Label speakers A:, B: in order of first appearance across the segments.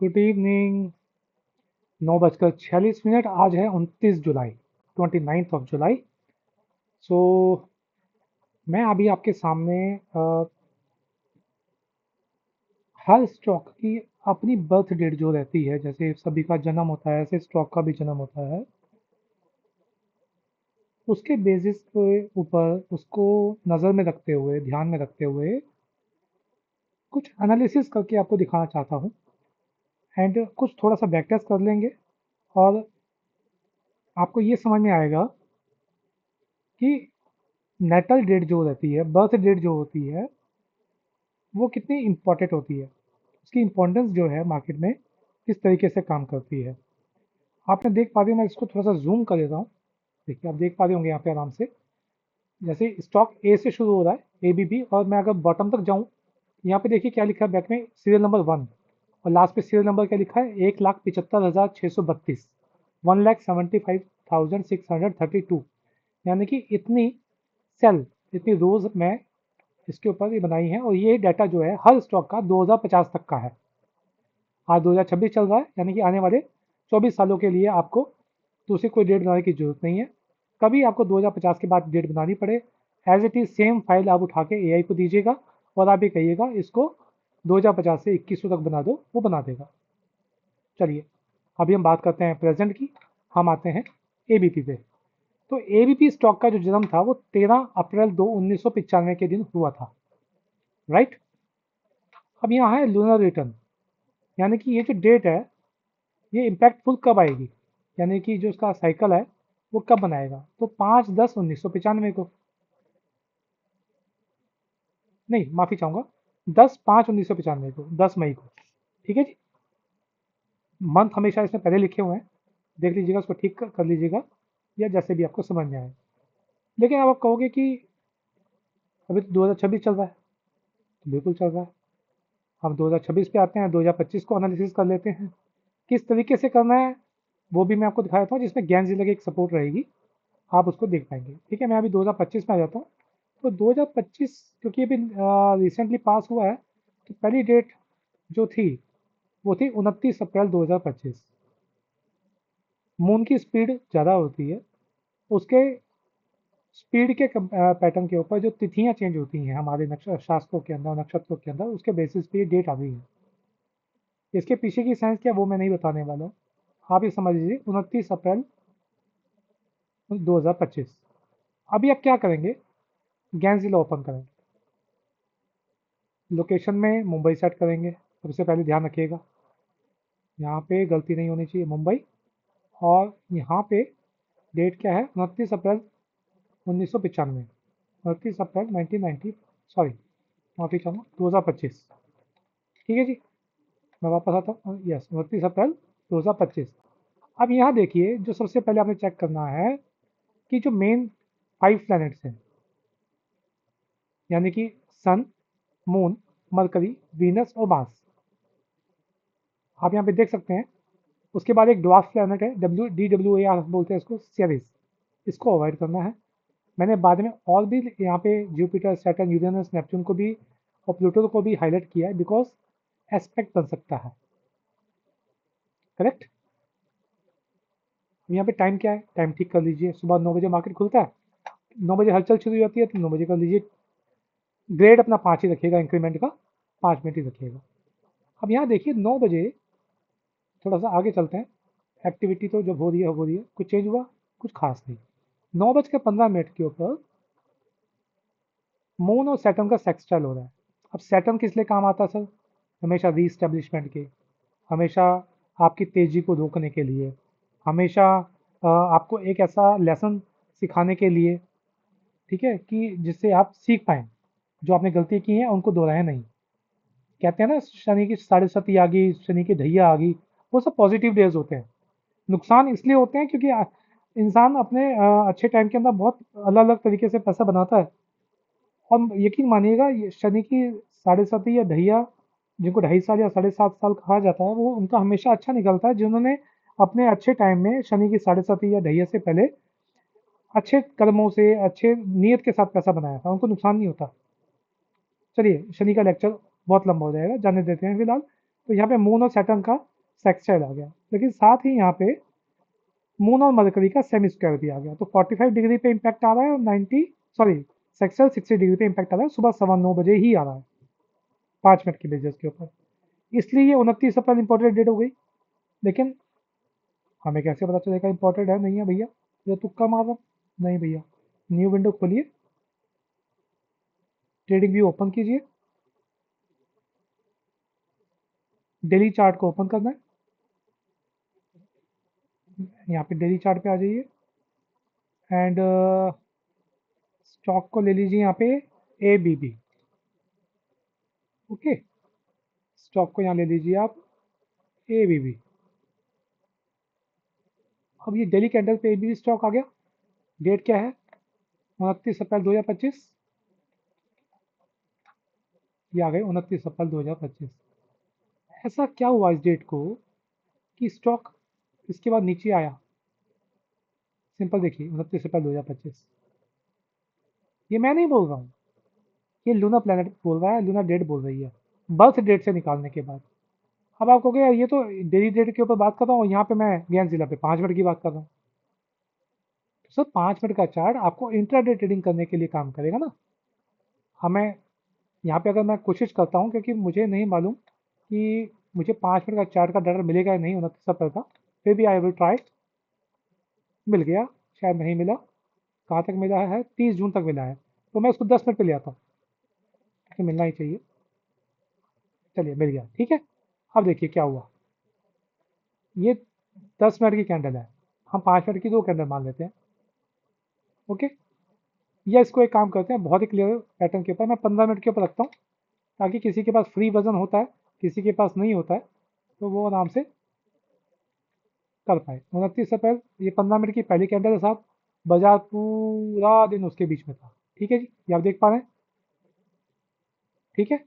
A: Good evening. 9:46। आज है 29 जुलाई, 29 जुलाई। सो मैं अभी आपके सामने हर स्टॉक की अपनी बर्थ डेट जो रहती है, जैसे सभी का जन्म होता है ऐसे स्टॉक का भी जन्म होता है। उसके बेसिस के ऊपर उसको नज़र में रखते हुए, ध्यान में रखते हुए कुछ एनालिसिस करके आपको दिखाना चाहता हूँ। एंड कुछ थोड़ा सा बैक टेस्ट कर लेंगे और आपको ये समझ में आएगा कि नेटल डेट जो रहती है, बर्थ डेट जो होती है, वो कितनी इम्पोर्टेंट होती है, उसकी इम्पोर्टेंस जो है मार्केट में किस तरीके से काम करती है। आपने देख पा रहे हो, मैं इसको थोड़ा सा जूम कर देता हूँ। देखिए, आप देख पा रहे होंगे यहाँ पे आराम से। जैसे स्टॉक ए से शुरू हो रहा है, ABB, और मैं अगर बॉटम तक जाऊँ, यहाँ पे देखिए क्या लिखा है बैक में, सीरियल नंबर 1, और लास्ट पे सीरियल नंबर क्या लिखा है, 1,75,632, 1,75,632। यानी कि इतनी सेल, इतनी रोज मैं इसके ऊपर ये बनाई है, और ये डाटा जो है हर स्टॉक का 2050 तक का है। आज 2026 चल रहा है, यानी कि आने वाले 24 सालों के लिए आपको दूसरी कोई डेट बनाने की जरूरत नहीं है। कभी आपको 2050 के बाद डेट बनानी पड़े, as it is same file आप उठा के AI को दीजिएगा और आप ये कहिएगा इसको 2050 से 2100 तक बना दो, वो बना देगा। चलिए, अभी हम बात करते हैं प्रेजेंट की। हम आते हैं ABP पे। तो ABP स्टॉक का जो जन्म था वो 13 अप्रैल 1995 के दिन हुआ था, राइट। अब यहाँ है लूनर रिटर्न, यानी कि ये जो डेट है ये इम्पैक्टफुल कब आएगी, यानी कि जो उसका साइकिल है वो कब बनाएगा। तो 5/10/1995 को, नहीं माफ़ी चाहूँगा, 10/5/1995 को, 10 मई को। ठीक है जी। मंथ हमेशा इसमें पहले लिखे हुए हैं, देख लीजिएगा, उसको ठीक कर लीजिएगा, या जैसे भी आपको समझ में आए। लेकिन अब आप कहोगे कि अभी तो 2026 चल रहा है, तो बिल्कुल चल रहा है। हम 2026 पे आते हैं, 2025 को एनालिसिस कर लेते हैं। किस तरीके से करना है वो भी मैं आपको दिखा देता हूँ, जिसमें गैन जिले की एक सपोर्ट रहेगी, आप उसको देख पाएंगे। ठीक है, मैं अभी 2025 में आ जाता हूँ। तो 2025 क्योंकि अभी रिसेंटली पास हुआ है, तो पहली डेट जो थी वो थी 29 अप्रैल 2025। मून की स्पीड ज़्यादा होती है, उसके स्पीड के पैटर्न के ऊपर जो तिथियां चेंज होती हैं हमारे शास्त्रों के अंदर, नक्षत्रों के अंदर, उसके बेसिस पे ये डेट आ गई है। इसके पीछे की साइंस क्या वो मैं नहीं बताने वाला हूँ, आप ये समझ लीजिए 29 अप्रैल 2025। अभी आप क्या करेंगे, गैंजिला ओपन करेंगे, लोकेशन में मुंबई सेट करेंगे। सबसे पहले ध्यान रखिएगा, यहाँ पे गलती नहीं होनी चाहिए, मुंबई। और यहाँ पे डेट क्या है, 29 अप्रैल 1995, 29 अप्रैल 1990, सॉरी, माफी चाहूँगा, 2025। ठीक है जी, मैं वापस आता हूँ, यस, 29 अप्रैल 2025। अब यहाँ देखिए, जो सबसे पहले आपने चेक करना है कि जो मेन 5 प्लैनेट्स हैं, यानी कि सन, मून, मरकरी, वीनस और मार्स, आप यहाँ पे देख सकते हैं। उसके बाद एक ड्वार्फ प्लैनेट है, DWAR बोलते हैं इसको, सीरीज, इसको अवॉइड करना है। मैंने बाद में और भी यहाँ पे जुपिटर, सैटर्न, यूरेनस, नेपच्यून को भी और प्लूटो को भी हाईलाइट किया है, बिकॉज एस्पेक्ट बन सकता है, करेक्ट। यहाँ पे टाइम क्या है, टाइम ठीक कर लीजिए, सुबह 9 बजे मार्केट खुलता है, 9 बजे हलचल शुरू हो जाती है, तो 9 बजे कर लीजिए। ग्रेड अपना 5 ही रखिएगा, इंक्रीमेंट का 5 मिनट ही रखिएगा। अब यहाँ देखिए 9 बजे, थोड़ा सा आगे चलते हैं। एक्टिविटी तो जब हो रही है, कुछ चेंज हुआ, कुछ खास नहीं। 9:15 के ऊपर मून और सैटर्न का सेक्सटाइल हो रहा है। अब सैटर्न किस लिए काम आता है सर, हमेशा रीस्टेब्लिशमेंट के, हमेशा आपकी तेजी को रोकने के लिए, हमेशा आपको एक ऐसा लेसन सिखाने के लिए, ठीक है, कि जिससे आप सीख पाएँ, जो आपने गलती की है उनको दोहराएं नहीं। कहते हैं ना, शनि की 7.5 आ गई, शनि की ढैया आ गई, वो सब पॉजिटिव डेज होते हैं। नुकसान इसलिए होते हैं क्योंकि इंसान अपने अच्छे टाइम के अंदर बहुत अलग अलग तरीके से पैसा बनाता है। और यकीन मानिएगा, ये शनि की 7.5 या ढैया, जिनको 2.5 साल या 7.5 साल कहा जाता है, वो उनका हमेशा अच्छा निकलता है, जिन्होंने अपने अच्छे टाइम में शनि की 7.5 या ढैया से पहले अच्छे कर्मों से, अच्छे नियत के साथ पैसा बनाया था, उनको नुकसान नहीं होता। चलिए, शनि का लेक्चर बहुत लंबा हो जाएगा, जाने देते हैं फिलहाल। तो यहाँ पे मून और सैटर्न का सेक्सटाइल आ गया, लेकिन साथ ही यहाँ पे मून और मरकरी का सेमी स्क्वायर भी आ गया। तो 45 डिग्री पे इम्पैक्ट आ रहा है और 90 सॉरी सेक्सटाइल 60 डिग्री पे इम्पैक्ट आ रहा है, सुबह 9:15 ही आ रहा है 5 मिनट की बेसिस के ऊपर। इसलिए ये 29 अप्रैल इंपॉर्टेंट डेट हो गई। लेकिन हमें कैसे पता चलेगा इंपॉर्टेंट है नहीं है भैया, ये तुक्का मार रहा हूं? नहीं भैया, न्यू विंडो खोलिए, ट्रेडिंग व्यू ओपन कीजिए, डेली चार्ट को ओपन करना है, यहाँ पे डेली चार्ट पे आ जाइए एंड स्टॉक को ले लीजिए यहाँ पे ABB। ओके, स्टॉक को यहाँ ले लीजिए आप ABB। अब ये डेली कैंडल पे ABB स्टॉक आ गया। डेट क्या है? 29 अप्रैल 2025। ये आ गए 29 अप्रैल 2025। ऐसा क्या हुआ इस डेट को कि स्टॉक इसके बाद नीचे आया? सिंपल देखिए, 29 अप्रैल 2025। ये मैं नहीं बोल रहा हूँ, ये लूना प्लैनेट बोल रहा है, लूना डेट बोल रही है, बर्थ डेट से निकालने के बाद। अब आप कहोगे यार ये तो डेली डेट के ऊपर बात कर रहा हूँ, यहाँ पे मैं ज्ञान जिला पे 5 मिनट की बात कर रहा हूँ। तो सर 5 मिनट का चार्ट आपको इंट्राडे ट्रेडिंग करने के लिए काम करेगा ना। हमें यहाँ पे अगर मैं कोशिश करता हूँ, क्योंकि मुझे नहीं मालूम कि मुझे 5 मिनट का चार्ट का डाटा मिलेगा या नहीं 29 अप्रैल का, फिर भी आई विल ट्राई। मिल गया, शायद नहीं मिला। कहाँ तक मिला है? 30 जून तक मिला है, तो मैं उसको 10 मिनट पे ले आता हूँ, तो मिलना ही चाहिए। चलिए मिल गया, ठीक है। अब देखिए क्या हुआ। ये 10 मिनट की कैंडल है, हम 5 मिनट की 2 कैंडल मान लेते हैं। ओके, या इसको एक काम करते हैं, बहुत ही क्लियर पैटर्न के ऊपर मैं 15 मिनट के ऊपर रखता हूँ, ताकि किसी के पास फ्री वर्जन होता है, किसी के पास नहीं होता है, तो वो आराम से कर पाए। 29 अप्रैल, ये 15 मिनट की पहली कैंडल है साहब। बाजार पूरा दिन उसके बीच में था, ठीक है जी, ये आप देख पा रहे हैं, ठीक है।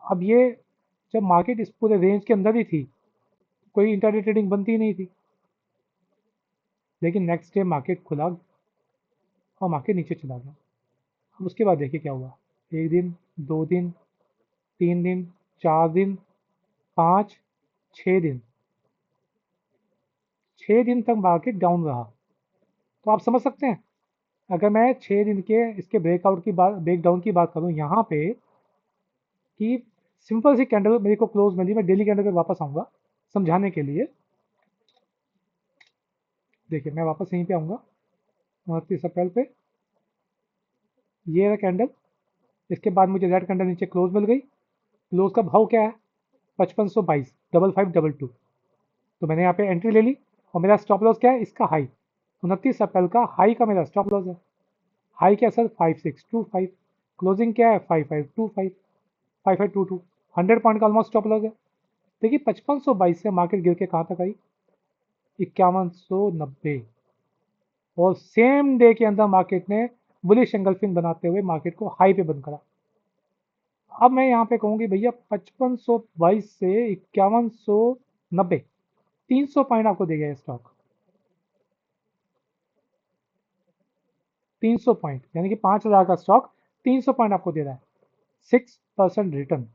A: अब ये जब मार्केट इस पूरे रेंज के अंदर ही थी, कोई इंटरडे ट्रेडिंग बनती ही नहीं थी। लेकिन नेक्स्ट डे मार्केट खुला और मार्केट नीचे चला गया। अब उसके बाद देखिए क्या हुआ। एक दिन, 2 दिन, 3 दिन, 4 दिन, 5, 6 दिन, 6 दिन तक मार्केट डाउन रहा। तो आप समझ सकते हैं, अगर मैं 6 दिन के इसके ब्रेकआउट की बात, ब्रेकडाउन की बात करूं यहाँ पे, कि सिंपल सी कैंडल मेरे को क्लोज मिली, मैं डेली कैंडल पे वापस आऊंगा समझाने के लिए। देखिए मैं वापस यहीं पे आऊंगा 29 अप्रैल पे, ये है कैंडल। इसके बाद मुझे रेड कैंडल नीचे क्लोज मिल गई। क्लोज का भाव क्या है? 5522, 5522। तो मैंने यहाँ पे एंट्री ले ली, और मेरा स्टॉप लॉस क्या है? इसका हाई, 29 अप्रैल का हाई का मेरा स्टॉप लॉस है। हाई क्या सर? 5625। क्लोजिंग क्या है? 5525, 5522। 100 पॉइंट का ऑलमोस्ट स्टॉप लॉस है। देखिए 5522 से मार्केट गिर के कहाँ तक आई? 5190। और सेम डे के अंदर मार्केट ने बुलिश एंगल्फिंग बनाते हुए मार्केट को हाई पे बंद करा। अब मैं यहाँ पे कहूँगी भैया 5522 से 5190, 300 पॉइंट आपको दे गया ये स्टॉक। 300 पॉइंट यानी कि 5000 का स्टॉक 300 पॉइंट आपको दे रहा है, 6% रिटर्न।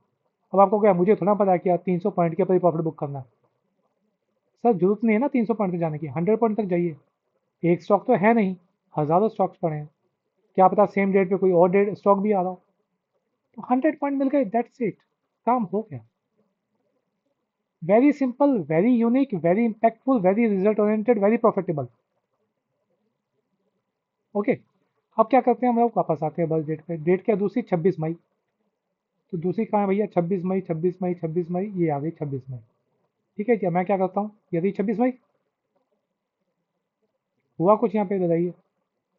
A: अब आपको क्या, मुझे थोड़ा पता है कि यार 300 पॉइंट के ऊपर ही प्रॉफिट बुक करना है। सर जरूरत नहीं है ना 300 पॉइंट तक जाने की, 100 पॉइंट तक जाइए। एक स्टॉक तो है नहीं, हजारों स्टॉक्स पड़े हैं, क्या पता सेम डेट पे कोई और डेट स्टॉक भी आ रहा हो। तो 100 पॉइंट मिल गए, दैट्स इट, काम हो गया। Very simple, very unique, very impactful, very result oriented, very profitable. Okay, अब क्या करते हैं हम लोग, वापस आते हैं बस डेट पे। डेट क्या दूसरी? 26 मई। तो दूसरी कहाँ है भैया? 26 मई, 26 मई, 26 मई, ये आ गई 26 मई। ठीक है क्या, मैं क्या करता हूँ, यदि 26 मई हुआ कुछ यहाँ पे बताइए।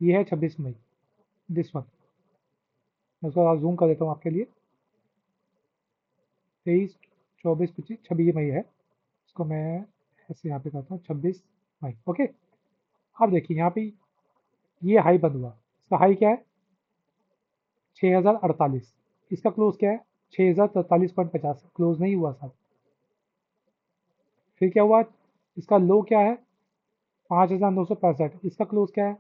A: ये है 26 मई, दिस वन। मैं उसको जूम कर देता हूँ आपके लिए। 23, 24, 25, 26 मई है। इसको मैं ऐसे यहाँ पे करता हूँ 26 मई। ओके, अब देखिए यहाँ पे ये हाई बंद हुआ। इसका हाई क्या है? 6048। इसका क्लोज क्या है? 6043.50। क्लोज नहीं हुआ साहब। फिर क्या हुआ? इसका लो क्या है? 5965। इसका क्लोज क्या है?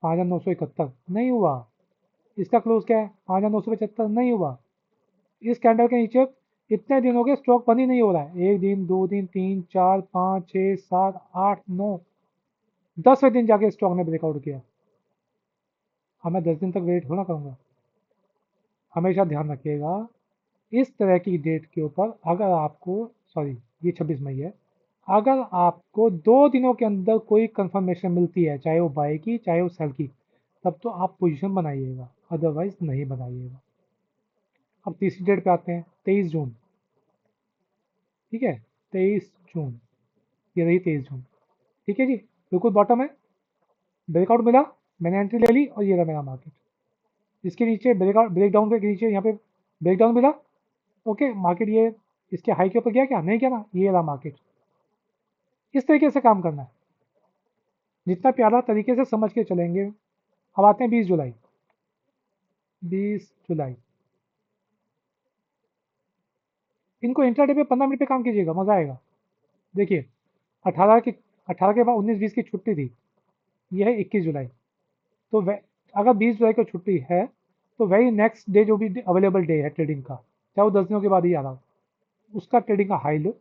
A: 5971। नहीं हुआ। इसका क्लोज क्या है? 5975। नहीं हुआ। इस कैंडल के नीचे इतने दिन हो गए स्टॉक बंद ही नहीं हो रहा है। 1 दिन, 2 दिन, 3, 4, 5, 6, 7, 8, 9, 10वें दिन जाके स्टॉक ने ब्रेकआउट किया। अब मैं 10 दिन तक वेट थोड़ा करूँगा। हमेशा ध्यान रखिएगा, इस तरह की डेट के ऊपर अगर आपको, सॉरी ये 26 मई है, अगर आपको 2 दिनों के अंदर कोई कंफर्मेशन मिलती है, चाहे वो बाय की चाहे वो सेल की, तब तो आप पोजीशन बनाइएगा, अदरवाइज नहीं बनाइएगा। अब तीसरी डेट पे आते हैं, 23 जून। ठीक है, 23 जून, ये रही 23 जून। ठीक है जी, बिल्कुल बॉटम है, ब्रेकआउट मिला, मैंने एंट्री ले ली और ये रहा मेरा मार्केट। इसके नीचे ब्रेकआउट, ब्रेकडाउन के नीचे यहाँ पे ब्रेकडाउन मिला, ओके मार्केट ये इसके हाई के ऊपर गया क्या, नहीं गया ना, ये रहा मार्केट। इस तरीके से काम करना है, जितना प्यारा तरीके से समझ के चलेंगे। अब आते हैं 20 जुलाई। 20 जुलाई, इनको इंट्राडे पे 15 मिनट पे काम कीजिएगा, मजा आएगा। देखिए, 18 की 18 के बाद 19-20 की छुट्टी थी, ये है 21 जुलाई। तो अगर 20 जुलाई को छुट्टी है तो वही नेक्स्ट डे जो भी अवेलेबल डे है ट्रेडिंग का, चाहे वो 10 दिनों के बाद ही आ रहा हो, उसका ट्रेडिंग का हाई लो।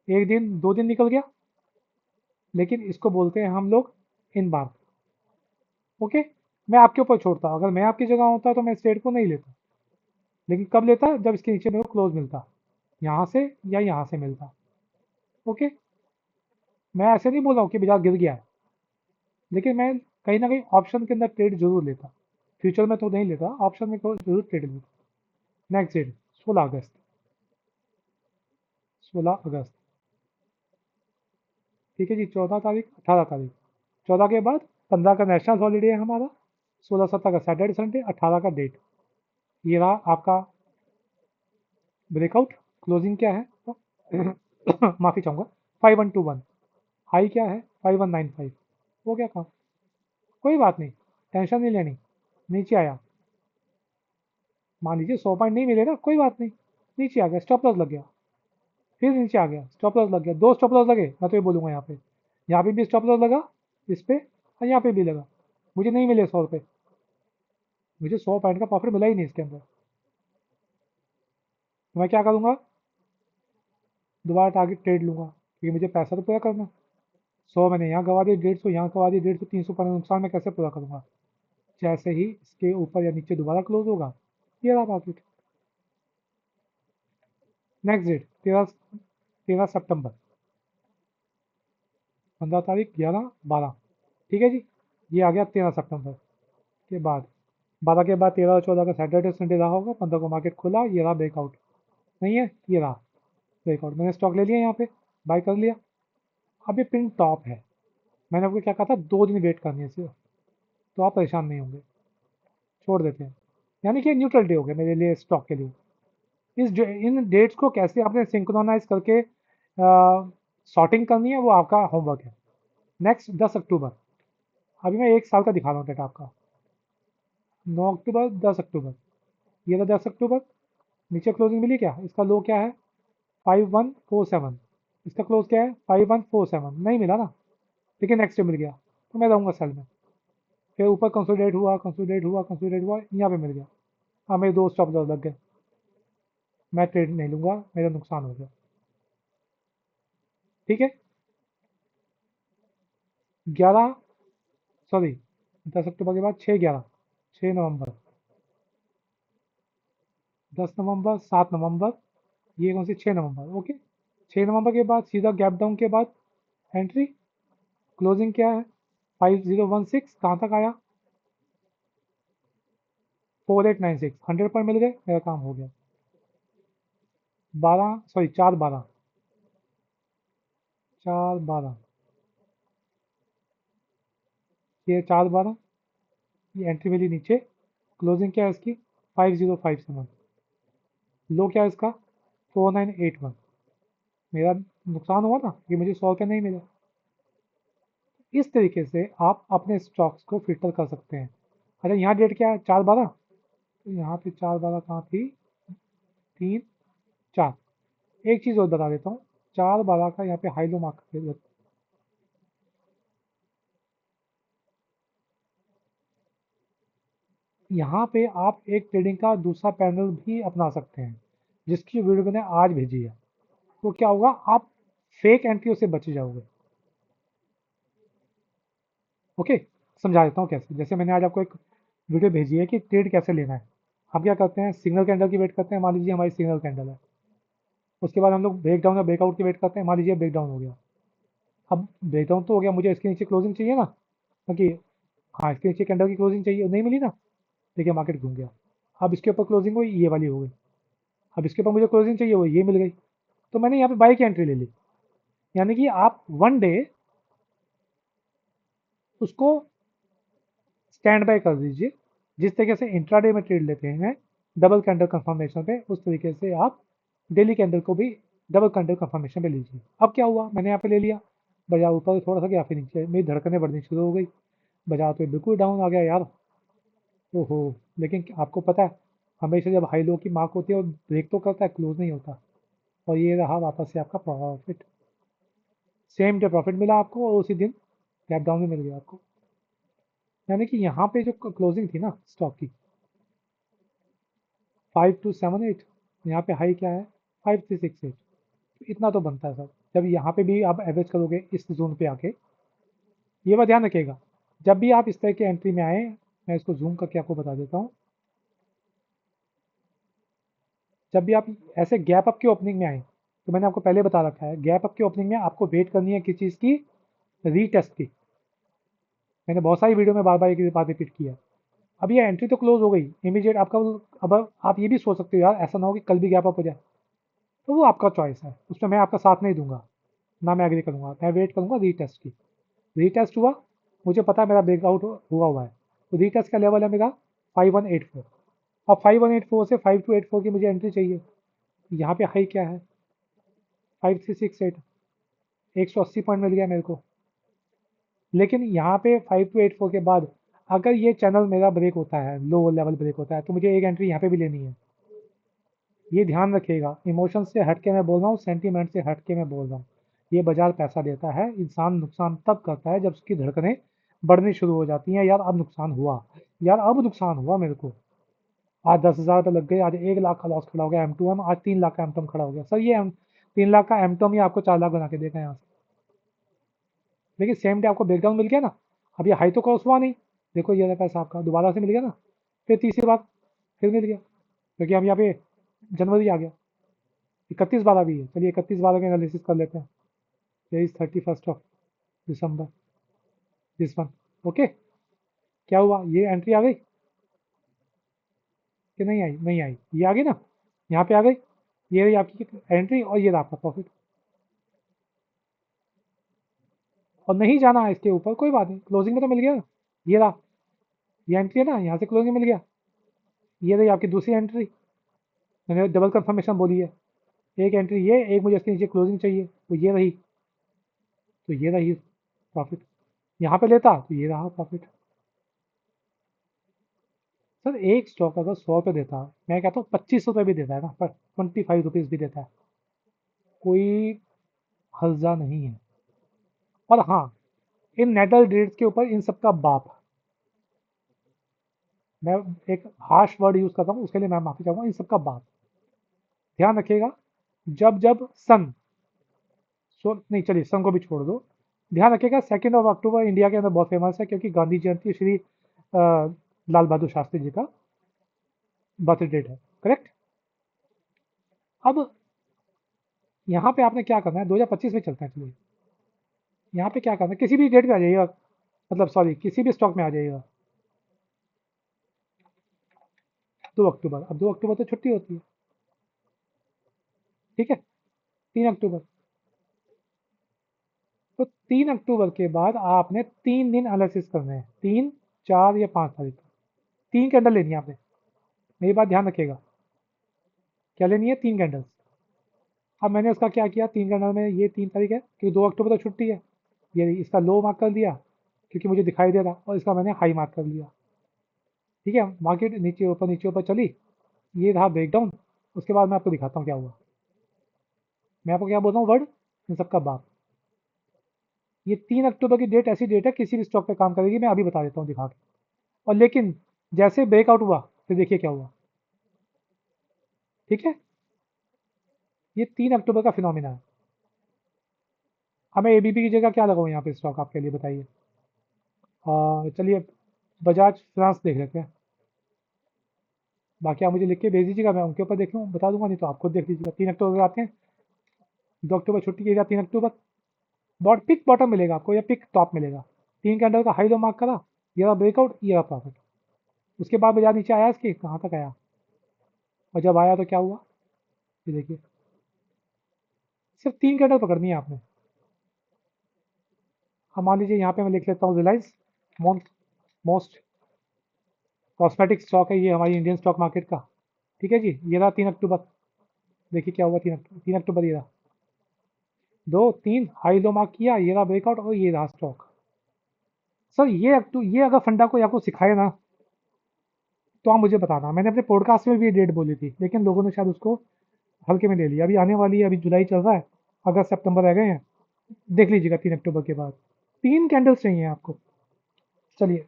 A: 1 दिन 2 दिन निकल गया, लेकिन इसको बोलते हैं हम लोग इन बार। ओके, मैं आपके ऊपर छोड़ता, अगर मैं आपकी जगह होता तो मैं इस ट्रेड को नहीं लेता, लेकिन कब लेता, जब इसके नीचे मेरे को क्लोज मिलता, यहाँ से या यहाँ से मिलता। ओके, मैं ऐसे नहीं बोल रहा हूँ कि बाजार गिर गया है, लेकिन मैं कहीं ना कहीं ऑप्शन के अंदर ट्रेड जरूर लेता। फ्यूचर में तो नहीं लेता, ऑप्शन में जरूर ट्रेड लेता। नेक्स्ट डेट 16 अगस्त। 16 अगस्त, ठीक है जी। 14 तारीख, 18 तारीख, 14 के बाद 15 का नेशनल हॉलीडे है हमारा, 16-17 का सैटरडे संडे, 18 का डेट। ये रहा आपका ब्रेकआउट। क्लोजिंग क्या है तो माफ़ी चाहूँगा, 5121। हाई क्या है, 5195। वो क्या काम, कोई बात नहीं, टेंशन नहीं लेनी। नीचे आया, मान लीजिए 100 पॉइंट नहीं मिले ना, कोई बात नहीं, नीचे आ गया, स्टॉप लॉस लग गया, फिर नीचे आ गया, स्टॉप लॉस लग गया, 2 स्टॉप लॉस लगे, मैं तो ये बोलूँगा यहाँ पे भी स्टॉप लॉस लगा, इस पे और यहाँ पे भी लगा। मुझे नहीं मिले 100 रुपये, मुझे 100 पॉइंट का प्रॉफिट मिला ही नहीं इसके अंदर। तो मैं क्या करूँगा, दोबारा टारगेट ट्रेड लूँगा, क्योंकि मुझे पैसा तो पूरा करना। 100 मैंने यहाँ गवा दी, 150 यहाँ गवा दी, 150 300 पर नुकसान मैं कैसे पूरा करूँगा। जैसे ही इसके ऊपर या नीचे दोबारा क्लोज होगा, ये रहा मार्केट। नेक्स्ट डेट 13 सितंबर, 15 तारीख, 11 12, ठीक है जी। ये आ गया 13 सितंबर के बाद, 12 के बाद 13 और 14 का सैटरडे संडे रहा होगा, 15 को मार्केट खुला, ये रहा ब्रेकआउट, नहीं है, ये रहा ब्रेकआउट। मैंने स्टॉक ले लिया यहाँ पे, बाय कर लिया। अब ये पिन टॉप है, मैंने आपको क्या कहा था, 2 दिन वेट करनी है सिर्फ, तो आप परेशान नहीं होंगे, छोड़ देते हैं। यानी कि न्यूट्रल डे हो गया मेरे लिए स्टॉक के लिए। इन डेट्स को कैसे आपने सिंक्रोनाइज करके सॉर्टिंग करनी है, वो आपका होमवर्क है। नेक्स्ट 10 अक्टूबर, अभी मैं 1 साल का दिखा रहा हूँ डेटा आपका। 9 अक्टूबर, 10 अक्टूबर, ये था 10 अक्टूबर। नीचे क्लोजिंग मिली क्या, इसका लो क्या है, 5147। इसका क्लोज क्या है, 5147, नहीं मिला ना, लेकिन नेक्स्ट डे मिल गया, तो मैं रहूँगा सेल में। फिर ऊपर कंसोलिडेट हुआ, कंसोलिडेट हुआ, कंसोलिडेट हुआ, यहाँ पे मिल गया। अब मेरे 2 स्टॉप लॉस लग गए, मैं ट्रेड नहीं लूँगा, मेरा नुकसान हो गया। ठीक है, 11, सॉरी 10 अक्टूबर के बाद 6/11, 6 नवंबर, 10 नवंबर, 7 नवंबर, ये कौन सी, 6 नवंबर, ओके। 6 नवंबर के बाद सीधा गैप डाउन के बाद एंट्री, क्लोजिंग क्या है, 5016, कहाँ तक आया, 4896, 100 पॉइंट मिल गए, मेरा काम हो गया। 4/12, 4/12, ये 4/12, ये एंट्री मिली नीचे, क्लोजिंग क्या है इसकी, 5057, लो क्या है इसका, 4981। मेरा नुकसान हुआ ना, ये मुझे 100 रुपये नहीं मिला। इस तरीके से आप अपने स्टॉक्स को फिल्टर कर सकते हैं। अच्छा, यहाँ डेट क्या है, 4/12, तो यहाँ पे 4/12 कहाँ थी, 3 4। एक चीज़ और बता देता हूँ, 4/12 का यहाँ पे हाई लो मार्क कर, यहाँ पे आप एक ट्रेडिंग का दूसरा पैनल भी अपना सकते हैं। जिसकी वीडियो मैंने आज भेजी है, तो क्या होगा, आप फेक एंट्रियों से बच जाओगे। ओके, समझा देता हूँ कैसे। जैसे मैंने आज आपको एक वीडियो भेजी है कि ट्रेड कैसे लेना है। हम क्या करते हैं, सिग्नल कैंडल की वेट करते हैं, मान लीजिए हमारी सिग्नल कैंडल है। उसके बाद हम लोग ब्रेकडाउन या ब्रेकआउट की वेट करते हैं, मान लीजिए ब्रेकडाउन हो गया। अब ब्रेकडाउन तो हो गया, मुझे इसके नीचे क्लोजिंग चाहिए ना, क्योंकि हाँ इसके नीचे कैंडल की क्लोजिंग चाहिए, नहीं मिली ना, देखिए मार्केट घूम गया। अब इसके ऊपर क्लोजिंग हुई, ये वाली हो गई। अब इसके ऊपर मुझे क्लोजिंग चाहिए, वो ये मिल गई। तो मैंने यहाँ पे बाई की एंट्री ले ली। यानी कि आप वन डे उसको स्टैंड बाय कर दीजिए। जिस तरीके से इंट्राडे में ट्रेड लेते हैं डबल कैंडल कंफर्मेशन पे, उस तरीके से आप डेली कैंडल को भी डबल कैंडल कंफर्मेशन पे लीजिए। अब क्या हुआ, मैंने यहाँ पे ले लिया, बाजार ऊपर थोड़ा सा गया, फिर नीचे मेरी धड़कनें बढ़नी शुरू हो गई, बाजार तो बिल्कुल डाउन आ गया यार। ओहो, लेकिन आपको पता है, हमेशा जब हाई लो की मार्क होती है और ब्रेक तो करता है, क्लोज नहीं होता। और ये रहा वापस से आपका प्रॉफिट। सेम डे प्रॉफिट मिला आपको, और उसी दिन गैप डाउन में मिल गया आपको। यानी कि यहाँ पे जो क्लोजिंग थी ना स्टॉक की 5278, यहाँ पे हाई क्या है 5368, इतना तो बनता है सर। जब यहाँ पे भी आप एवरेज करोगे इस जोन पे आके, ये बात ध्यान रखिएगा, जब भी आप इस तरह की एंट्री में आए, मैं इसको जूम करके आपको बता देता हूँ, जब भी आप ऐसे गैप अप की ओपनिंग में आए, तो मैंने आपको पहले बता रखा है, गैप अप की ओपनिंग में आपको वेट करनी है किस चीज़ की, रीटेस्ट की। मैंने बहुत सारी वीडियो में बार बार एक बात रिपीट किया। अब ये एंट्री तो क्लोज हो गई इमीडिएट आपका, अब आप ये भी सोच सकते हो यार ऐसा ना हो कि कल भी गैप अप हो जाए, तो वो आपका चॉइस है, उसमें मैं आपका साथ नहीं दूंगा, ना मैं एग्री करूंगा, मैं वेट करूंगा रीटेस्ट की। रीटेस्ट हुआ, मुझे पता है मेरा ब्रेकआउट हुआ है, तो रीटेस्ट का लेवल है मेरा 5184। अब 5184 से 5284 की मुझे एंट्री चाहिए। यहाँ पे हाई क्या है 5368, 180 पॉइंट मिल गया मेरे को। लेकिन यहाँ पे 5284 के बाद अगर ये चैनल मेरा ब्रेक होता है, लो लेवल ब्रेक होता है, तो मुझे एक एंट्री यहाँ पे भी लेनी है। ये ध्यान रखिएगा, इमोशन से हट के मैं बोल रहा हूँ, सेंटीमेंट से हट के मैं बोल रहा हूँ। ये बाजार पैसा देता है, इंसान नुकसान तब करता है जब उसकी धड़कनें बढ़नी शुरू हो जाती हैं, यार अब नुकसान हुआ, यार अब नुकसान हुआ मेरे को। आज 10,000 रुपये लग गए, आज 1 लाख का लॉस खड़ा हो गया M2M, आज 3 लाख का M2M खड़ा हो गया। सर ये 3 लाख का M2M ही आपको 4 लाख बना के देगा यहाँ से। लेकिन सेम डे आपको ब्रेकडाउन मिल गया ना, अब ये हाई तो क्रॉस हुआ नहीं, देखो ये रहा पैसा आपका दोबारा से मिल गया ना, फिर तीसरी बार फिर मिल गया, क्योंकि हम यहाँ पे जनवरी आ गया, 31/12 भी है। चलिए 31/12 का एनालिसिस कर लेते हैं। ये is 31st of December, this one. Okay, क्या हुआ, ये एंट्री आ गई कि नहीं आई, नहीं आई, ये आ गई ना, यहाँ पे आ गई, ये रही आपकी एंट्री और ये रहा आपका प्रॉफिट। और नहीं जाना है इसके ऊपर, कोई बात नहीं, क्लोजिंग में तो मिल गया ना, ये रहा, ये एंट्री है ना, यहाँ से क्लोजिंग मिल गया। ये रही आपकी दूसरी एंट्री, मैंने डबल कंफर्मेशन बोली है, एक एंट्री ये, एक मुझे इसके नीचे क्लोजिंग चाहिए, तो ये रही, तो ये रही प्रॉफिट। यहाँ पे लेता तो ये रहा प्रॉफिट। सर एक स्टॉक अगर 100 रुपये देता, मैं कहता हूँ 25 रुपये भी देता है ना, पर 25 रुपीज़ भी देता है, कोई हर्जा नहीं है। और हाँ, इन नेटल डेट्स के ऊपर इन सबका बाप, मैं एक हार्श वर्ड यूज करता हूँ, उसके लिए मैं माफी चाहूंगा, इन सबका बाप। ध्यान रखिएगा, जब जब सन, सो नहीं चलिए सन को भी छोड़ दो, ध्यान रखिएगा 2 अक्टूबर इंडिया के अंदर बहुत फेमस है, क्योंकि गांधी जयंती श्री लाल बहादुर शास्त्री जी का बर्थ डेट है, करेक्ट। अब यहाँ पे आपने क्या करना है, 2025 में चलते हैं, चलिए यहाँ पे क्या करना है, किसी भी डेट पे आ जाइएगा, मतलब सॉरी किसी भी स्टॉक में आ जाइएगा। 2 अक्टूबर, अब 2 अक्टूबर तो छुट्टी होती है, ठीक है, 3 अक्टूबर, तो 3 अक्टूबर के बाद आपने 3 दिन एनालिसिस करने हैं, 3, 4 या 5 तारीख को 3 कैंडल लेनी है आपने, मेरी बात ध्यान रखिएगा, क्या लेनी है, 3 कैंडल्स। अब मैंने उसका क्या किया, 3 कैंडल में, ये 3 तारीख है क्योंकि 2 अक्टूबर तो छुट्टी है, ये इसका लो मार्क कर दिया क्योंकि मुझे दिखाई दे रहा, और इसका मैंने हाई मार्क कर लिया, ठीक है। मार्केट नीचे ऊपर चली, ये रहा ब्रेकडाउन। उसके बाद मैं आपको दिखाता हूँ क्या हुआ, मैं आपको क्या बोल रहा हूँ वर्ड, इन सबका बाप। ये 3 अक्टूबर की डेट ऐसी डेट है किसी भी स्टॉक पे काम करेगी, मैं अभी बता देता हूँ दिखा के। और लेकिन जैसे ब्रेकआउट हुआ, फिर देखिए क्या हुआ, ठीक है। ये 3 अक्टूबर का फिनोमिना है। हमें एबीपी की जगह क्या लगाऊं यहाँ पे स्टॉक आपके लिए बताइए। चलिए बजाज फिनांस देख लेते हैं। बाकी आप मुझे लिख के भेज दीजिएगा, मैं उनके ऊपर देख लूँ, बता दूंगा, नहीं तो आप खुद देख लीजिएगा। 3 अक्टूबर आते हैं, 2 अक्टूबर छुट्टी की 3 अक्टूबर पिक बॉटम मिलेगा आपको या पिक टॉप मिलेगा। 3 कैंडल का हाई लो मार्क करा, ये रहा ब्रेकआउट, ये रहा प्रॉफिट। उसके बाद बाजार नीचे आया, इसके कहाँ तक आया, और जब आया तो क्या हुआ, ये देखिए। सिर्फ 3 कैंडल पकड़नी है आपने। अब मान लीजिए यहाँ पे मैं लिख लेता हूँ रिलायंस मोस्ट कॉस्मेटिक स्टॉक है ये हमारी इंडियन स्टॉक मार्केट का। ठीक है जी, ये रहा 3 अक्टूबर। देखिए क्या हुआ 3 अक्टूबर ये रहा, 2 3 हाई लो मार्क किया, ये रहा ब्रेकआउट और ये रहा स्टॉक। सर ये अगर फंडा कोई आपको सिखाए ना तो आप मुझे बताना। मैंने अपने पॉडकास्ट में भी ये डेट बोली थी, लेकिन लोगों ने शायद उसको हल्के में ले लिया। अभी आने वाली है, अभी जुलाई चल रहा है, अगस्त सितंबर रह गए हैं, देख लीजिएगा 3 अक्टूबर के बाद 3 कैंडल्स चाहिए आपको। चलिए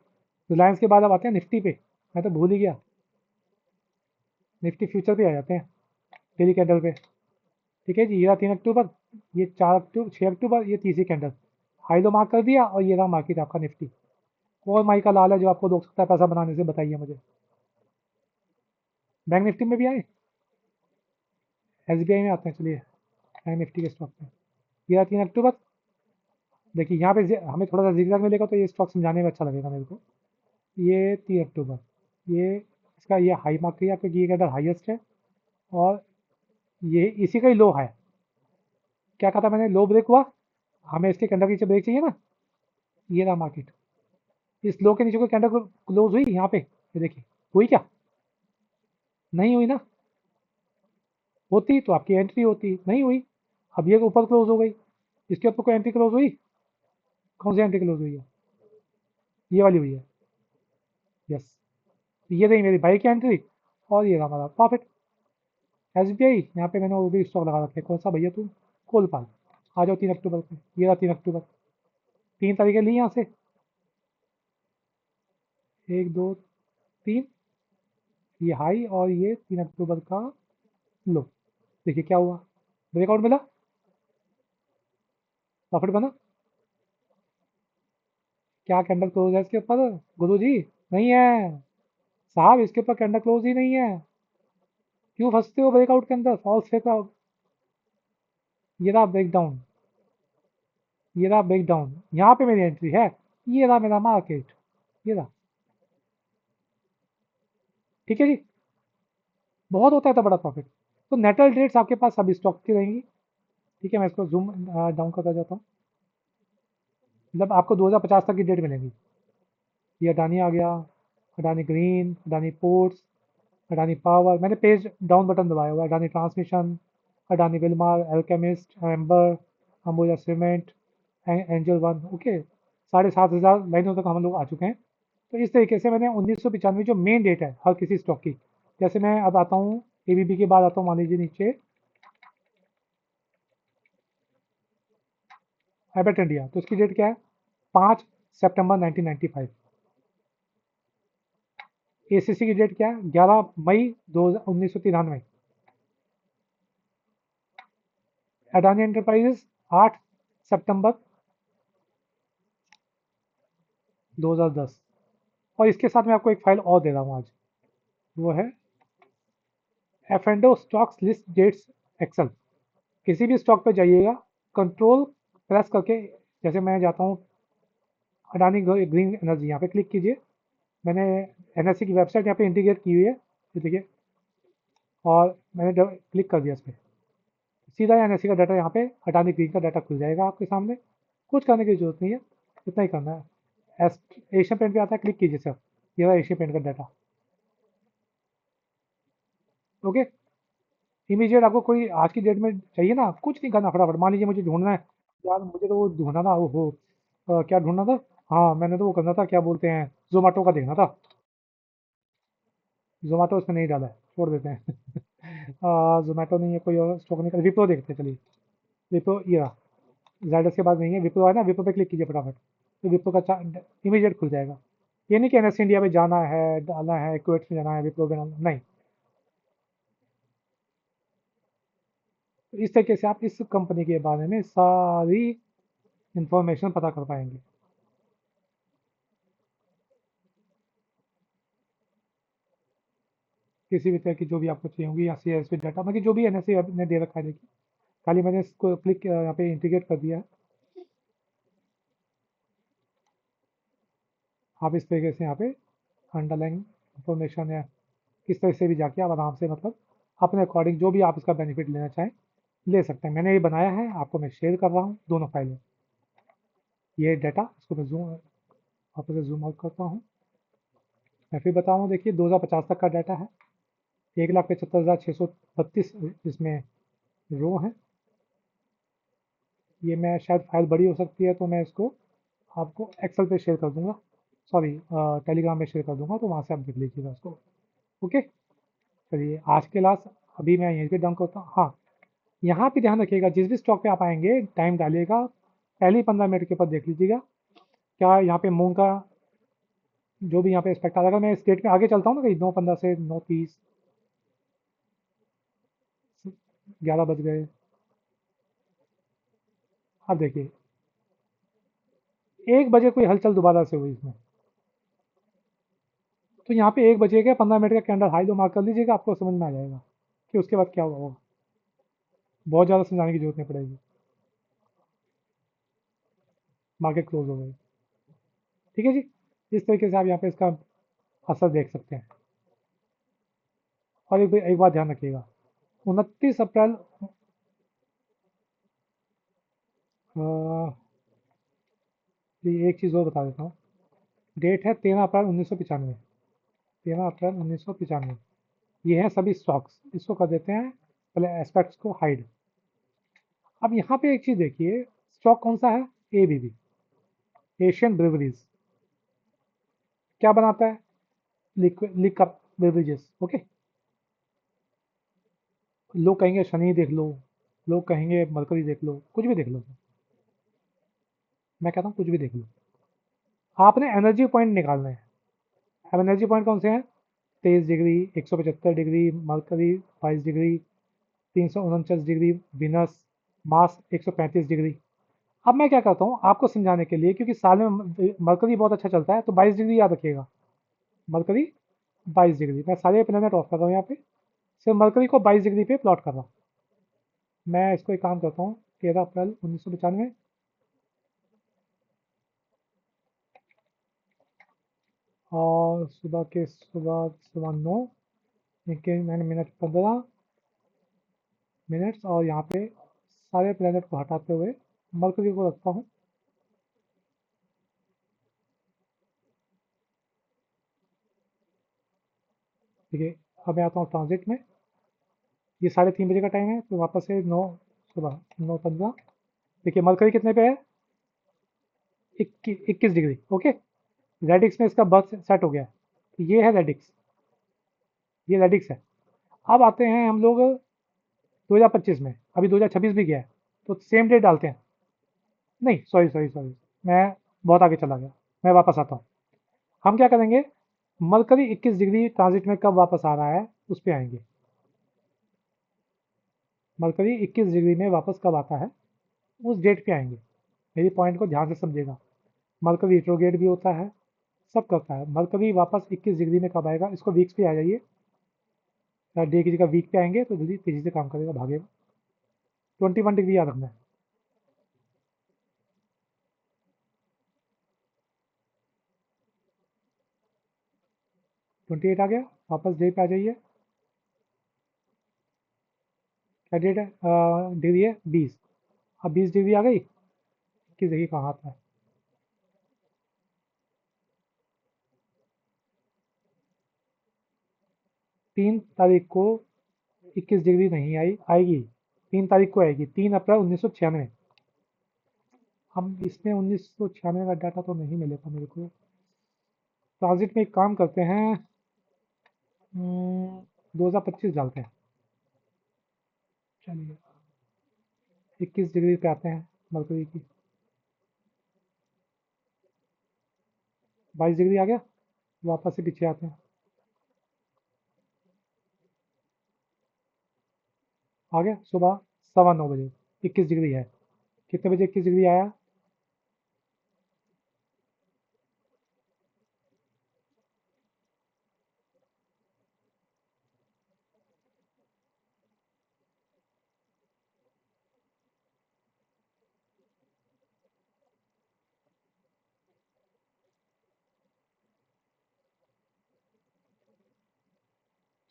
A: रिलायंस के बाद अब आते हैं निफ्टी पे, मैं तो भूल ही गया। निफ्टी फ्यूचर पे आ जाते हैं, डेली कैंडल पे। ठीक है जी, ये रहा 3 अक्टूबर, ये 4 अक्टूबर 6 अक्टूबर, ये तीसरी कैंडल हाई लो मार्क कर दिया, और ये रहा मार्केट आपका निफ्टी। और माई का लाल है जो आपको रोक सकता है पैसा बनाने से, बताइए मुझे। बैंक निफ्टी में भी आए, एसबीआई में आते हैं, चलिए बैंक निफ्टी के स्टॉक में। ये रहा 3 अक्टूबर। देखिए यहाँ पे हमें थोड़ा सा जिगजैग मिलेगा तो ये स्टॉक समझाने में अच्छा लगेगा मेरे को। ये 3 अक्टूबर, ये इसका ये हाई मार्क किया क्योंकि ये कैंडल हाईएस्ट है, और ये इसी का ही लो है। क्या कहा था मैंने, लो ब्रेक हुआ, हमें इसके कैंडल के नीचे ब्रेक चाहिए ना, ये रहा मार्केट। इस लो के नीचे कोई कैंडल क्लोज हुई यहाँ पे, ये देखिए, हुई क्या, नहीं हुई ना। होती तो आपकी एंट्री होती, नहीं हुई। अब ये ऊपर क्लोज हो गई, इसके ऊपर कोई एंट्री क्लोज हुई, कौन सी एंट्री क्लोज हुई है, ये वाली हुई है, यस। ये रही मेरी बाई की एंट्री, और ये रहा हमारा प्रॉफिट। एसबीआई यहाँ पे मैंने वो भी स्टॉक लगा रखे, कौन सा भैया, तू कोलपाल। आ जाओ 3 अक्टूबर पे, ये रहा 3 अक्टूबर। 3 तारीखें ली यहाँ से, 1 2 3, ये हाई और ये 3 अक्टूबर का लो। देखिए क्या हुआ, ब्रेकआउट मिला, प्रॉफिट बना। क्या कैंडल क्लोज है इसके ऊपर गुरु जी, नहीं है साहब, इसके ऊपर कैंडल क्लोज ही नहीं है। क्यों फंसते हो ब्रेकआउट के अंदर, फॉल्स ब्रेकआउट। ये रहा ब्रेकडाउन, ये रहा ब्रेकडाउन, यहाँ पे मेरी एंट्री है, ये रहा मेरा मार्केट, ये रहा। ठीक है जी, बहुत होता है तो बड़ा प्रॉफिट। तो नेटल रेट्स आपके पास सभी स्टॉक की रहेंगी। ठीक है, मैं इसको जूम डाउन करता जाता हूँ। मतलब आपको 2050 तक की डेट मिलेंगी। ये अडानी आ गया, Adani green, Adani ports, Adani power, मैंने पेज डाउन बटन दबाया हुआ है, Adani transmission, Adani Wilmar, alchemist, amber, Ambuja cement, angel one. Okay, 7,500 लाइनों तक हम लोग आ चुके हैं। तो इस तरीके से मैंने 1995 जो मेन डेट है हर किसी स्टॉक की, जैसे मैं अब आता हूँ एबीबी के बाद आता हूँ, मान लीजिए नीचे एबट इंडिया, तो उसकी डेट क्या है, 5 सितंबर 1995। एसीसी की डेट क्या है, 11 मई 1993। अडानी एंटरप्राइजेस 8 सितंबर 2010। और इसके साथ मैं आपको एक फाइल और दे रहा हूँ आज, वो है F and O stocks list dates excel. किसी भी स्टॉक पे जाइएगा, कंट्रोल प्रेस करके, जैसे मैं जाता हूँ अडानी ग्रीन एनर्जी, यहाँ पे क्लिक कीजिए। मैंने एनएससी की वेबसाइट यहाँ पे इंटीग्रेट की हुई है, ये देखिए, और मैंने क्लिक कर दिया इस पर, सीधा एनएससी का डाटा यहाँ पे अडानी ग्रीन का डाटा खुल जाएगा आपके सामने। कुछ करने की जरूरत नहीं है, इतना ही करना है। एशियन पेंट पे आता है, क्लिक कीजिए सर, ये रहा एशियन पेंट का डाटा। ओके, इमीडिएट आपको कोई आज की डेट में चाहिए ना, कुछ नहीं करना, फटाफट मान लीजिए मुझे ढूंढना है, यार मुझे तो वो ढूंढना था, वो क्या ढूंढना था, हाँ मैंने तो वो करना था, क्या बोलते हैं, जोमेटो का देखना था। जोमेटो इसमें नहीं डाला है, छोड़ देते हैं। जोमेटो नहीं है, कोई और स्टॉक नहीं कर, विप्रो देखते हैं, चलिए विप्रो, ये रहा। जायडस के बाद नहीं है, विप्रो है ना, विप्रो पे क्लिक कीजिए फटाफट, तो विप्रो का इमीडिएट खुल जाएगा। ये नहीं कि एनएस इंडिया में जाना है, डालना है, क्वेट में जाना है, विप्रो में नहीं। तो इस तरीके से आप इस कंपनी के बारे में सारी इंफॉर्मेशन पता कर पाएंगे। किसी भी तरह की जो भी आपको चाहिए होगी या CSV डाटा, बाकी जो भी NSE ने दे रखा है, देखिए खाली मैंने इसको क्लिक यहाँ पे इंटीग्रेट कर दिया है। आप इस तरीके से यहाँ पे अंडरलाइन इंफॉर्मेशन या किस तरह से भी जाके आप आराम से मतलब अपने अकॉर्डिंग जो भी आप इसका बेनिफिट लेना चाहें ले सकते हैं। मैंने ये बनाया है, आपको मैं शेयर कर रहा हूँ दोनों फाइलें। ये डाटा, इसको मैं जूम वापस से जूम आउट करता हूँ। मैं फिर बता रहा हूँ, देखिए 2050 तक का डाटा है। 1,75,632 इसमें रो है। ये मैं शायद फाइल बड़ी हो सकती है, तो मैं इसको आपको एक्सेल पे शेयर कर दूंगा, सॉरी टेलीग्राम में शेयर कर दूंगा, तो वहाँ से आप देख लीजिएगा उसको। ओके, चलिए आज के लास्ट अभी मैं यहीं पे डन करता हूँ। हाँ, यहाँ पे ध्यान रखिएगा, जिस भी स्टॉक पे आप आएंगे टाइम डालिएगा, पहले 15 मिनट के ऊपर देख लीजिएगा क्या यहाँ पे मूंग का जो भी यहाँ पे एक्सपेक्ट आ रहा है। अगर मैं इस डेट में आगे चलता हूँ ना, कहीं 9:15 से 9:30, 11 बज गए, अब देखिए 1 बजे कोई हलचल दोबारा से हुई इसमें, तो यहाँ पे 1 बजे के 15 मिनट का कैंडल हाई लो मार्क कर लीजिएगा, आपको समझ में आ जाएगा कि उसके बाद क्या हुआ होगा। बहुत ज़्यादा समझाने की जरूरत नहीं पड़ेगी। मार्केट क्लोज हो गई, ठीक है जी। इस तरीके से आप यहाँ पे इसका असर देख सकते हैं। और एक बात ध्यान रखिएगा, 29 अप्रैल, ये एक चीज़ और बता देता हूँ। डेट है 13 अप्रैल 1995, 13 अप्रैल 1995। ये हैं सभी स्टॉक्स, इसको कर देते हैं पहले एस्पेक्ट्स को हाइड। अब यहाँ पे एक चीज़ देखिए, स्टॉक कौन सा है? ABB, Asian Breweries. क्या बनाता है? Liquid liquor beverages. ओके, लोग कहेंगे शनि देख लो, लोग कहेंगे मरकरी देख लो, कुछ भी देख लो, मैं कहता हूँ कुछ भी देख लो। आपने एनर्जी पॉइंट निकालना है। अब एनर्जी पॉइंट कौन से हैं? 23 degree, 175 degree mercury, 22 degree, 349 degree Venus, Mars 135 degree. अब मैं क्या करता हूँ आपको समझाने के लिए, क्योंकि साल में मरकरी बहुत अच्छा चलता है, तो 22 डिग्री याद रखिएगा। मरकरी 22 डिग्री, मैं सारे प्लेनेट ऑफ कर रहा हूँ यहाँ पे, सिर्फ मरकरी को 22 डिग्री पे प्लॉट कर रहा हूँ। मैं इसको एक काम करता हूँ, 13 अप्रैल 1995, और सुबह सुबह 9, इक्कीस मैंने मिनट 15 मिनट्स, और यहाँ पे सारे प्लेनेट को हटाते हुए मरकरी को रखता हूँ। ठीक है, अब मैं आता हूँ ट्रांजिट में। ये 3:30 बजे का टाइम है, तो वापस से सुबह 9:15। देखिए मरकरी कितने पे है? 21 डिग्री। ओके, रेडिक्स में इसका बर्थ सेट हो गया है, तो ये है रेडिक्स, ये रेडिक्स है। अब आते हैं हम लोग 2025 में, अभी 2026 भी गया है, तो सेम डेट डालते हैं। नहीं, सॉरी सॉरी सॉरी, मैं बहुत आगे चला गया, मैं वापस आता हूँ। हम क्या करेंगे, मरकरी 21 डिग्री ट्रांजिट में कब वापस आ रहा है उस पर आएंगे। मरकरी 21 डिग्री में वापस कब आता है उस डेट पे आएंगे। मेरी पॉइंट को ध्यान से समझिएगा। मरकरी रिट्रोगेट भी होता है, सब करता है। मरकरी वापस 21 डिग्री में कब आएगा, इसको वीक्स पे आ जाइए, डे की जगह वीक पे आएंगे तो जल्दी तेजी से काम करेगा, भागेगा। 21 डिग्री याद रखना है। 28 आ गया, वापस डे पे आ जाइए। क्या डेट है, डिग्री है 20। अब 20 डिग्री आ गई, 21 डिग्री कहाँ आता है? 3 तारीख को 21 डिग्री नहीं आई, आएगी 3 तारीख को आएगी, 3 अप्रैल 1996। हम इसमें 1996 का डाटा तो नहीं मिलेगा मेरे को। ट्रांजिट में एक काम करते हैं, 2025 डालते हैं। चलिए 21 डिग्री पे आते हैं मरकरी की, 22 डिग्री आ गया, वापस से पीछे आते हैं। आ गया सुबह 9:15 21 डिग्री है। कितने बजे 21 डिग्री आया?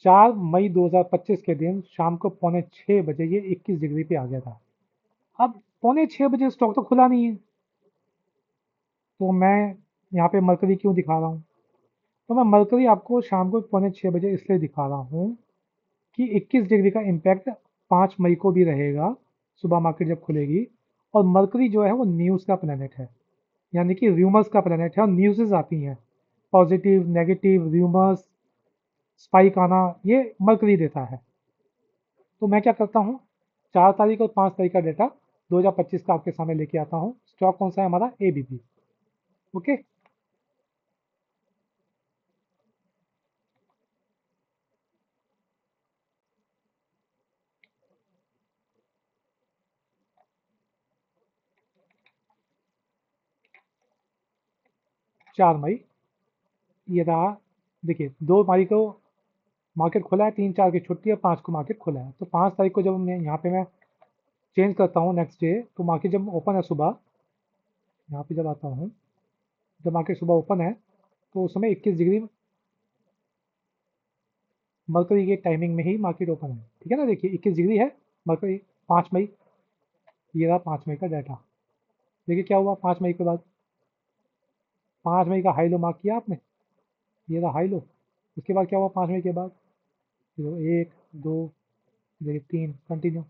A: 4 मई 2025 के दिन शाम को 5:45 ये 21 डिग्री पे आ गया था। अब 5:45 स्टॉक तो खुला नहीं है, तो मैं यहाँ पे मरकरी क्यों दिखा रहा हूँ? तो मैं मरकरी आपको शाम को 5:45 इसलिए दिखा रहा हूँ कि 21 डिग्री का इम्पैक्ट 5 मई को भी रहेगा, सुबह मार्केट जब खुलेगी। और मरकरी जो है वो न्यूज़ का प्लैनेट है, यानी कि रूमर्स का प्लैनेट है, और न्यूज़ेस आती हैं पॉजिटिव नेगेटिव रूमर्स, स्पाइक आना, ये मरकरी देता है। तो मैं क्या करता हूँ, 4 तारीख और 5 तारीख का डेटा 2025 का आपके सामने लेके आता हूँ। स्टॉक कौन सा है हमारा? एबीपी। ओके, 4 मई ये रहा। देखिए 2 मई को मार्केट खुला है, 3 4 की छुट्टी है, 5 को मार्केट खुला है। तो 5 तारीख को जब मैं यहाँ पे मैं चेंज करता हूँ नेक्स्ट डे, तो मार्केट जब ओपन है सुबह, यहाँ पे जब आता हूँ, जब मार्केट सुबह ओपन है तो उस समय 21 डिग्री मरकरी के टाइमिंग में ही मार्केट ओपन है। ठीक है ना, देखिए 21 डिग्री है मरकरी। 5 मई, ये रहा 5 मई का डाटा। देखिए क्या हुआ 5 मई के बाद, 5 मई का हाई लो मार्क किया आपने, ये रहा हाई लो। उसके बाद क्या हुआ 5 मई के बाद? 1 2 देखिए 3 कंटिन्यू,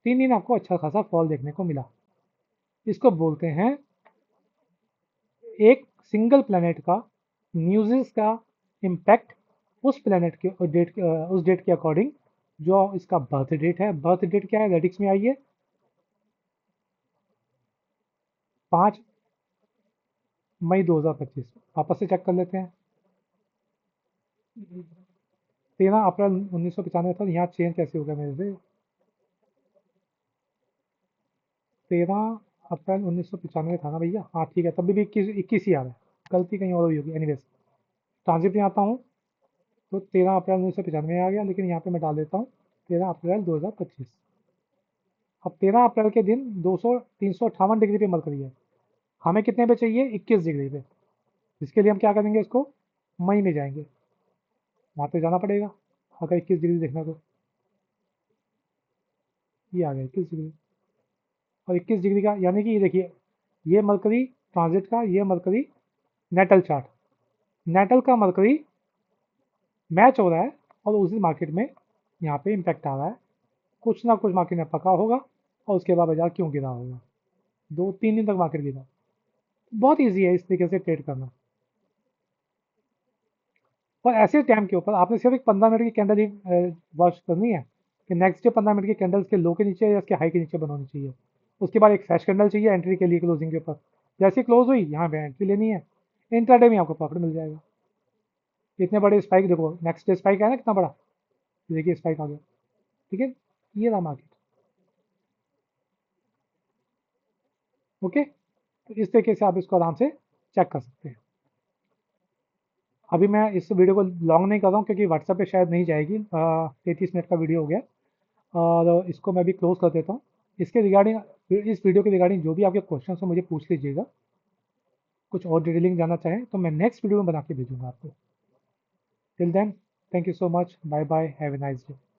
A: 3 दिन आपको अच्छा खासा फॉल देखने को मिला। इसको बोलते हैं एक सिंगल प्लेनेट का न्यूज़ का इम्पैक्ट उस प्लेनेट के उस डेट के अकॉर्डिंग जो इसका बर्थ डेट है। बर्थ डेट क्या है, रेडिक्स में आइए, 5 मई 2025, वापस से चेक कर लेते हैं। 13 अप्रैल 1995 था, यहाँ चेंज कैसे हो गया मेरे से? 13 अप्रैल 1995 था ना भैया? हाँ ठीक है, तभी भी 21 ही आ रहा है, गलती कहीं और हुई होगी। एनीवेज, ट्रांजिट में आता हूँ तो 13 अप्रैल 1995 आ गया, लेकिन यहाँ पे मैं डाल देता हूँ 13 अप्रैल 2025। अब 13 अप्रैल के दिन 358 डिग्री पे मरकरी है, हमें कितने पे चाहिए? 21 डिग्री पे। इसके लिए हम क्या करेंगे, इसको मई में जाएंगे, वहाँ पे जाना पड़ेगा अगर 21 डिग्री देखना तो। ये आ गया 21 डिग्री, और 21 डिग्री का यानी कि ये देखिए, ये मरकरी ट्रांजिट का, ये मरकरी नेटल चार्ट, नेटल का मरकरी मैच हो रहा है, और उसी मार्केट में यहाँ पे इम्पैक्ट आ रहा है। कुछ ना कुछ मार्केट में पका होगा, और उसके बाद बाजार क्यों गिरा होगा, 2 3 दिन तक मार्केट गिरा। बहुत ईजी है इस तरीके से ट्रेड करना। और ऐसे टाइम के ऊपर आपने सिर्फ एक 15 मिनट की कैंडल ही वॉच करनी है, कि नेक्स्ट डे 15 मिनट की कैंडल के लो के नीचे या इसके हाई के नीचे बनानी चाहिए। उसके बाद एक फ्रेश कैंडल चाहिए एंट्री के लिए क्लोजिंग के ऊपर, जैसे क्लोज हुई यहाँ पे एंट्री लेनी है, इंट्राडे में आपको प्रॉफिट मिल जाएगा। इतने बड़े स्पाइक देखो, नेक्स्ट डे स्पाइक है ना कितना बड़ा, देखिए स्पाइक आ गया। ठीक है, ये रहा मार्केट। ओके, तो इस तरीके से आप इसको आराम से चेक कर सकते हैं। अभी मैं इस वीडियो को लॉन्ग नहीं कर रहा हूँ, क्योंकि व्हाट्सएप पे शायद नहीं जाएगी, 33 मिनट का वीडियो हो गया, और इसको मैं भी क्लोज कर देता हूँ। इसके रिगार्डिंग, इस वीडियो के रिगार्डिंग जो भी आपके क्वेश्चन हो मुझे पूछ लीजिएगा। कुछ और डिटेलिंग जानना चाहें तो मैं नेक्स्ट वीडियो में बना के भेजूंगा आपको। Till then, thank you so much, bye bye, have a nice day.